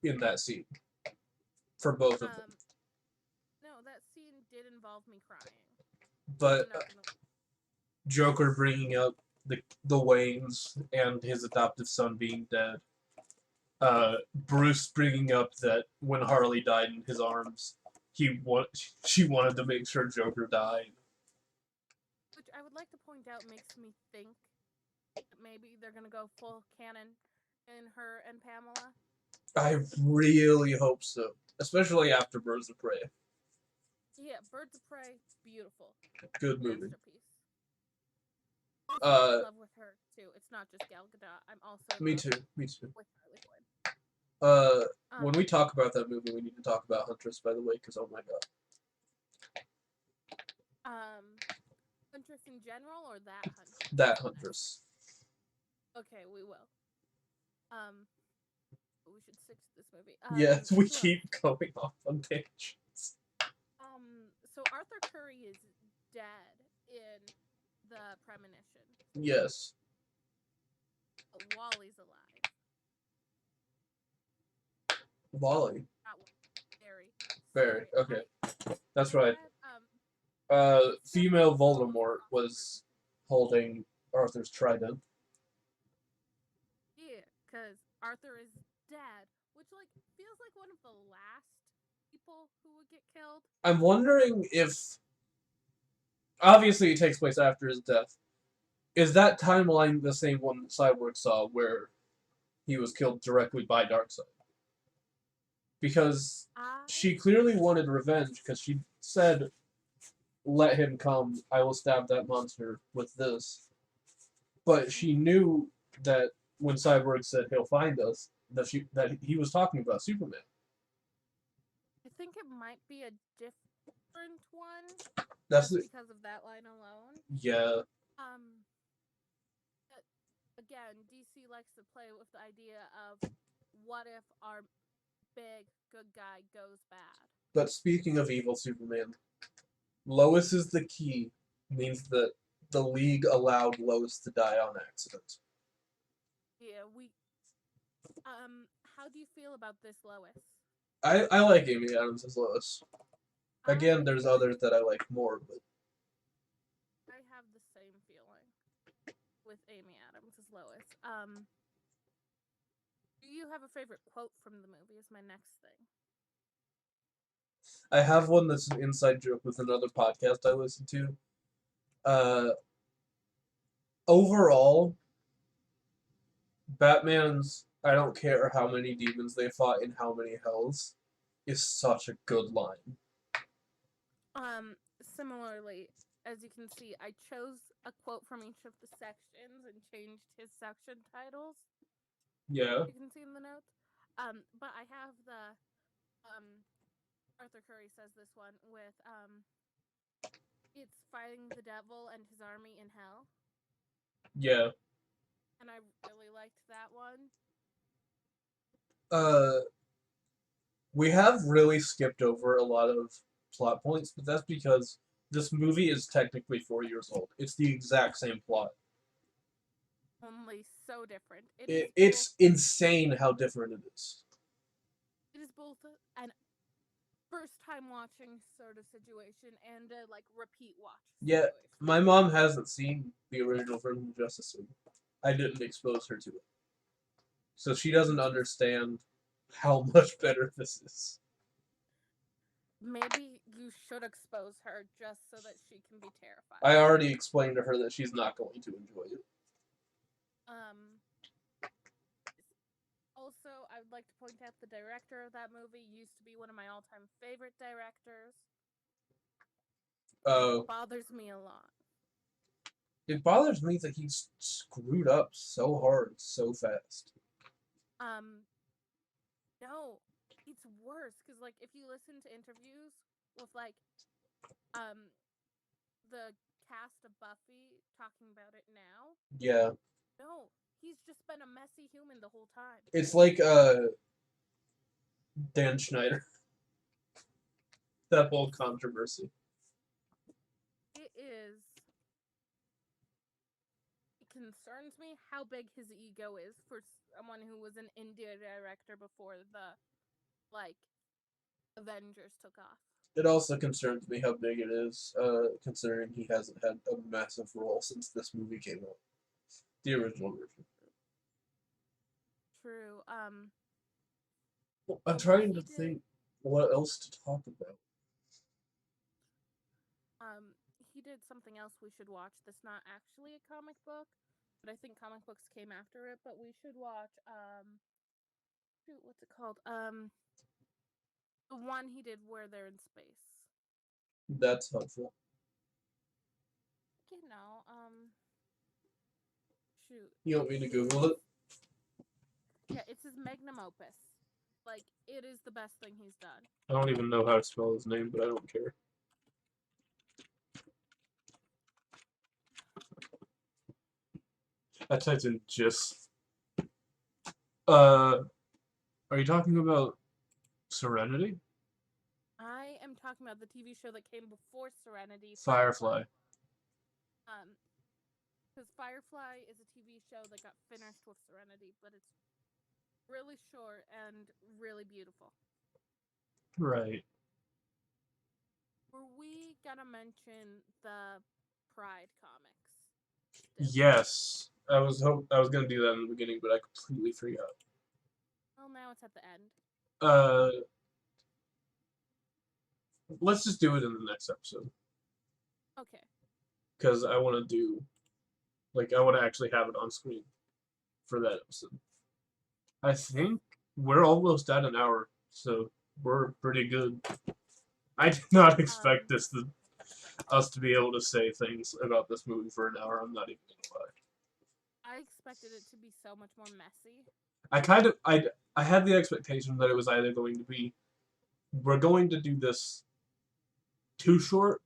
in that scene. for both of them. No, that scene did involve me crying. But I'm not gonna- Joker bringing up the Waynes and his adoptive son being dead. Bruce bringing up that when Harley died in his arms, she wanted to make sure Joker died. Which I would like to point out makes me think that maybe they're gonna go full canon in her and Pamela. I really hope so, especially after Birds of Prey. Yeah, Birds of Prey, beautiful, Good movie. masterpiece. Also, I'm in love with her too. It's not just Gal Gadot. I'm also in Me love too. Me too. with Harley Quinn. When we talk about that movie, we need to talk about Huntress, by the way, because oh my god. Huntress in general or that Huntress? That Huntress. Okay, we will. We should stick to this movie. Yes, we so, keep going off on tangents. So Arthur Curry is dead in the premonition. Yes. Wally's alive. Wally. Not Wally. Barry. Sorry, Okay. That's right. Read, Female Voldemort was holding Arthur's trident. Yeah, because Arthur is dead, which feels like one of the last people who would get killed. I'm wondering if, obviously it takes place after his death. Is that timeline the same one that Cyborg saw, where he was killed directly by Darkseid? Because she clearly wanted revenge, because she said, "Let him come, I will stab that monster with this." But she knew that when Cyborg said he'll find us, that he was talking about Superman. I think it might be a different one. That's because of that line alone. Yeah. Again, DC likes to play with the idea of what if our big good guy goes bad. But speaking of evil Superman, Lois is the key means that the League allowed Lois to die on accident. Yeah, how do you feel about this Lois? I like Amy Adams as Lois. Again, there's others that I like more, but I have the same feeling with Amy Adams as Lois. Do you have a favorite quote from the movie is my next thing. I have one that's an inside joke with another podcast I listen to. Overall, Batman's I don't care how many demons they fought in how many hells is such a good line. Similarly, as you can see, I chose a quote from each of the sections and changed his section titles. Yeah. You can see in the notes. But I have the Arthur Curry says this one with it's fighting the devil and his army in hell. Yeah. And I really liked that one. We have really skipped over a lot of plot points, but that's because this movie is technically 4 years old. It's the exact same plot. Only so different. It's insane how different it is. It is both an first time watching sort of situation and a repeat watch situation. Yeah, my mom hasn't seen the original version of Justice League. I didn't expose her to it. So she doesn't understand how much better this is. Maybe you should expose her just so that she can be terrified. I already explained to her that she's not going to enjoy it. Also, I would like to point out the director of that movie used to be one of my all-time favorite directors. It bothers me a lot. It bothers me that he's screwed up so hard, so fast. No, it's worse because if you listen to interviews with the cast of Buffy talking about it now. Yeah. No, he's just been a messy human the whole time. It's like Dan Schneider. That whole controversy. It concerns me how big his ego is for someone who was an indie director before the Avengers took off. It also concerns me how big it is, considering he hasn't had a massive role since this movie came out. The original version. True. Well, I'm trying to think what else to talk about. He did something else we should watch that's not actually a comic book, but I think comic books came after it, but we should watch, shoot, what's it called? The one he did where they're in space. That's helpful. You know, shoot. You want me to Google it? Yeah, it's his magnum opus. Like, it is the best thing he's done. I don't even know how to spell his name, but I don't care. I typed in just. Are you talking about Serenity? I am talking about the TV show that came before Serenity. Firefly. Because Firefly is a TV show that got finished with Serenity, but it's really short and really beautiful. Right. Were we gonna mention the Pride comics? Yes. I was gonna do that in the beginning, but I completely forgot. Well, now it's at the end. Let's just do it in the next episode. Okay. Because I want to do, I want to actually have it on screen for that episode. I think we're almost at an hour, so we're pretty good. I did not expect us to be able to say things about this movie for an hour. I'm not even gonna lie. I expected it to be so much more messy. I had the expectation that it was either going to be, we're going to do this too short,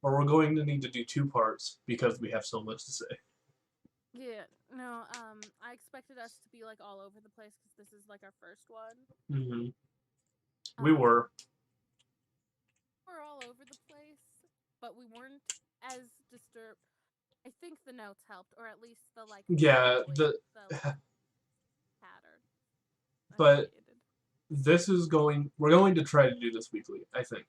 or we're going to need to do 2 parts because we have so much to say. Yeah, no, I expected us to be like all over the place because this is like our first one. Mm-hmm. We were. We're all over the place, but we weren't as disturbed. I think the notes helped, or at least the pattern. But we're going to try to do this weekly, I think.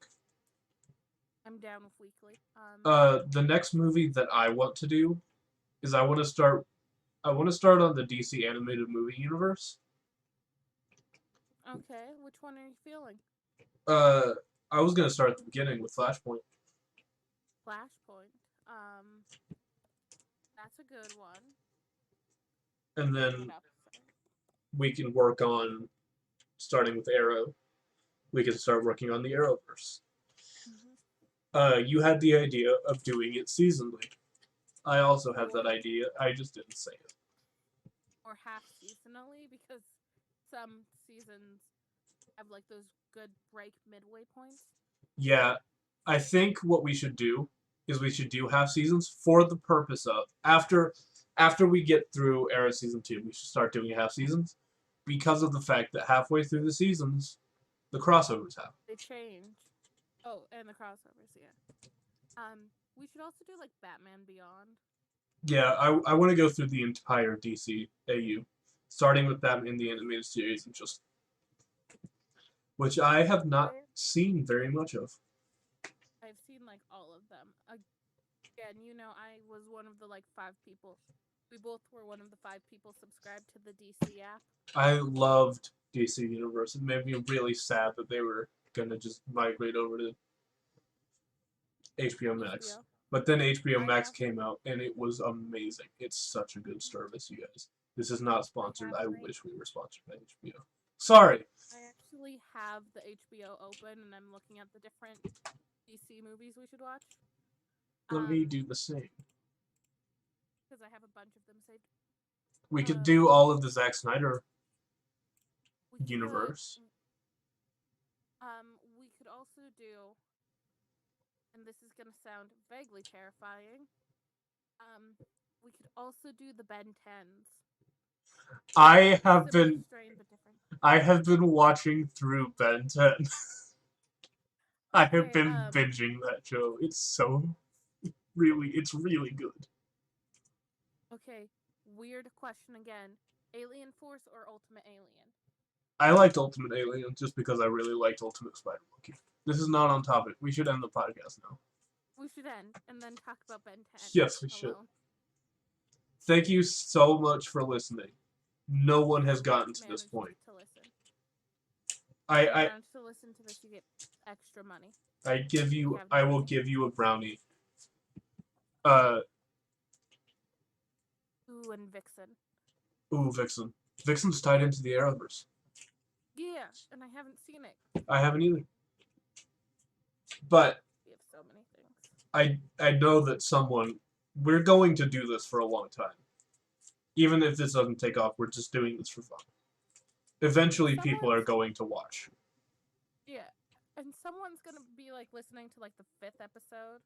I'm down with weekly. The next movie that I want to do is I want to start on the DC animated movie universe. Okay, which one are you feeling? I was gonna start at the beginning with Flashpoint. Flashpoint. That's a good one. And then we can work on, starting with Arrow, we can start working on the Arrowverse. Mm-hmm. You had the idea of doing it seasonally. I also had that idea. I just didn't say it. Or half seasonally, because some seasons have like those good break midway points. Yeah, I think what we should do is we should do half seasons for the purpose of after we get through Arrow season 2, we should start doing half seasons because of the fact that halfway through the seasons, the crossovers happen. They change. Oh, and the crossovers, yeah. We should also do like Batman Beyond. Yeah, I want to go through the entire DC AU, starting with Batman in the animated series and just, which I have not seen very much of. I've seen like all of them. Again, you know, I was one of the 5 people. We both were one of the 5 people subscribed to the DC app. I loved DC Universe. It made me really sad that they were gonna just migrate over to HBO Max. But then HBO Max came out, and it was amazing. It's such a good service, you guys. This is not sponsored. I wish we were sponsored by HBO. Sorry. I actually have the HBO open, and I'm looking at the different DC movies we should watch. Let me do the same. Because I have a bunch of them saved. We could do all of the Zack Snyder universe. We could also do, and this is going to sound vaguely terrifying, we could also do the Ben 10s. I have been watching through Ben 10. I have been binging that show. It's really good. Okay, weird question again. Alien Force or Ultimate Alien? I liked Ultimate Alien just because I really liked Ultimate Spider-Monkey. This is not on topic. We should end the podcast now. We should end and then talk about Ben 10. Yes, we should. Thank you so much for listening. No one has gotten to this point. To listen. I to listen to this, you get extra money. I will give you a brownie. Ooh, and Vixen. Ooh, Vixen. Vixen's tied into the Arrowverse. Yeah, and I haven't seen it. I haven't either. But we have so many things. I know that we're going to do this for a long time. Even if this doesn't take off, we're just doing this for fun. Eventually, people are going to watch. Yeah, and someone's gonna be like listening to like the 5th episode.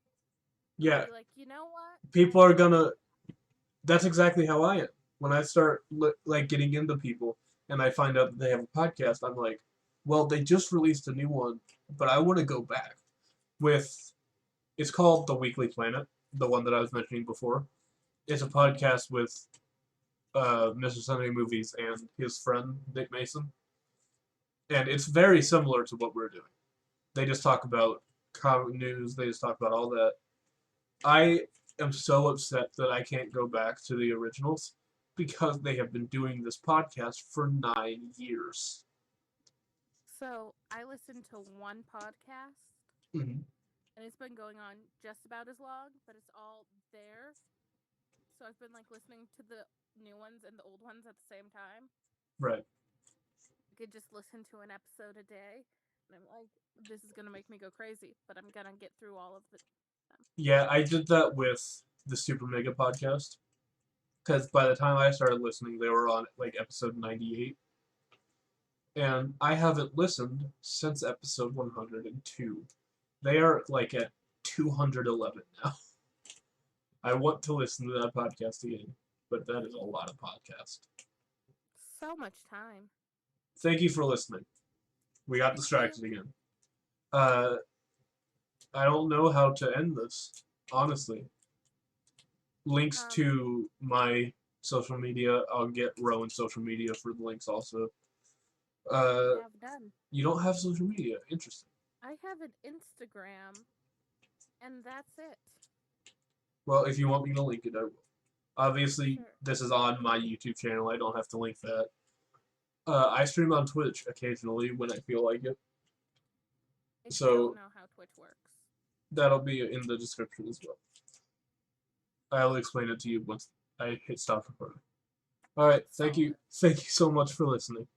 Yeah. Be like, you know what? People are gonna. That's exactly how I am. When I start like getting into people and I find out that they have a podcast, I'm like, well, they just released a new one, but I want to go back. It's called The Weekly Planet, the one that I was mentioning before. It's a podcast with Mr. Sunday Movies and his friend Nick Mason, and it's very similar to what we're doing. They just talk about comic news. They just talk about all that. I am so upset that I can't go back to the originals because they have been doing this podcast for 9 years. So I listened to one podcast, Mm-hmm. and it's been going on just about as long, but it's all there. So I've been like listening to the new ones and the old ones at the same time. Right. I could just listen to an episode a day, and I'm like, this is gonna make me go crazy, but I'm gonna get through all of them. Yeah, I did that with the Super Mega podcast. Because by the time I started listening, they were on like episode 98. And I haven't listened since episode 102. They are like at 211 now. I want to listen to that podcast again, but that is a lot of podcast. So much time. Thank you for listening. We got distracted again. I don't know how to end this, honestly. Links to my social media. I'll get Rowen's social media for the links also. You don't have social media. Interesting. I have an Instagram, and that's it. Well, if you want me to link it, I will. Obviously, sure. This is on my YouTube channel. I don't have to link that. I stream on Twitch occasionally when I feel like it. If you don't know how Twitch works. That'll be in the description as well. I'll explain it to you once I hit stop recording. Alright, thank you. Thank you so much for listening.